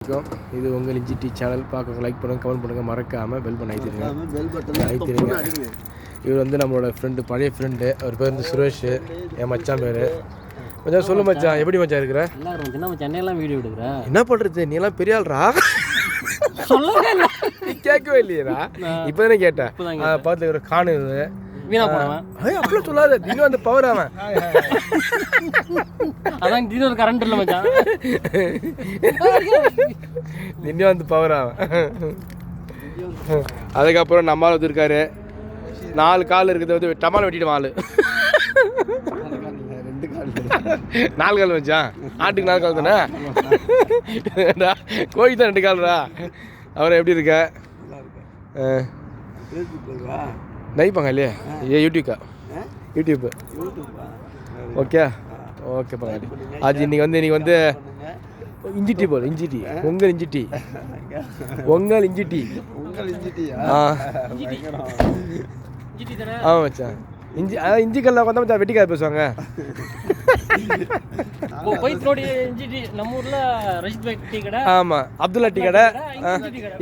இது உங்கள் இன்ஜிடி சேனல். பார்க்குறவங்க லைக் பண்ணுங்கள், கமெண்ட் பண்ணுங்கள், மறக்காமல் பெல் பண்ண ஆயிடுங்க. இவர் வந்து நம்மளோட ஃப்ரெண்டு, பழைய ஃப்ரெண்டு. அவர் பேர் வந்து சுரேஷ், என் மச்சான் பேர். மச்சான் சொல்லு மச்சான், எப்படி மச்சான் இருக்கிற? சென்னையெல்லாம் வீடியோ எடுக்கிற என்ன பண்ணுறது, நீ எல்லாம் பெரிய ஆள்ரா. நீ கேட்கவே இல்லையடா, இப்போ தானே கேட்டேன். பார்த்து ஒரு காணு வீணா போனவன் அப்படிலாம் சொல்லாத. தினம் அந்த பவர் அவன் அதான் தினம் கரண்ட் இல்லை மச்சான். தினம் வந்து பவர் அவன். அதுக்கப்புறம் நம்மால் வந்துருக்காரு. 4 கால் இருக்குது, வந்து டமால் வெட்டிட்டு 4 கால் வச்சான். ஆட்டுக்கு 4 கால் தானே, கோழிக்கு தான் 2 கால்ரா. அவரை எப்படி இருக்க? நைப்பாங்க இல்லையா? யூடியூப்க்கா? யூடியூப் ஓகே ஓகே பங்காளி. அது இன்னைக்கு வந்து இஞ்சிட்டி போல். இஞ்சிட்டி உங்கள் இஞ்சிட்டி ஆமாம் மச்சான். இஞ்சி கல்ல உட்காந்தா மச்சான் வெட்டிக்காத பேசுவாங்க. ஆமாம், அப்துல்லா டீ கடை,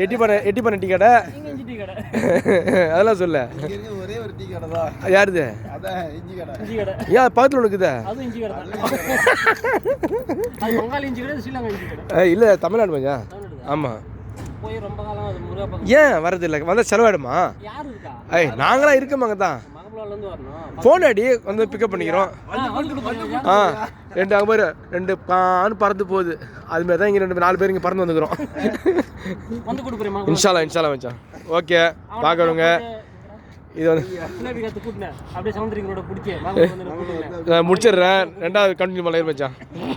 எட்டி பண்ண டீ கடை, அதெல்லாம் சொல்ல. யாருது? ஏன் பக்கத்தில் இருக்குதா? இல்லை, தமிழ்நாடு மச்சான். ஆமாம். ஏன் வரதில்லை? வந்தால் செலவாயிடுமா? நாங்களாம் இருக்கமாங்க தான். ஃபோன் அடி வந்து பிக்கப் பண்ணிக்கிறோம். 2 அங்கே பேர் 2 பான்னு பறந்து போகுது. அதுமாரி தான் இங்கே 4 பேர் இங்கே பறந்து வந்துக்கிறோம். இன்ஷால்லா மச்சான். ஓகே, பார்க்குறவங்க இது வந்து முடிச்சிடுறேன். 2வது கண்டினியூ பண்ண மச்சான்.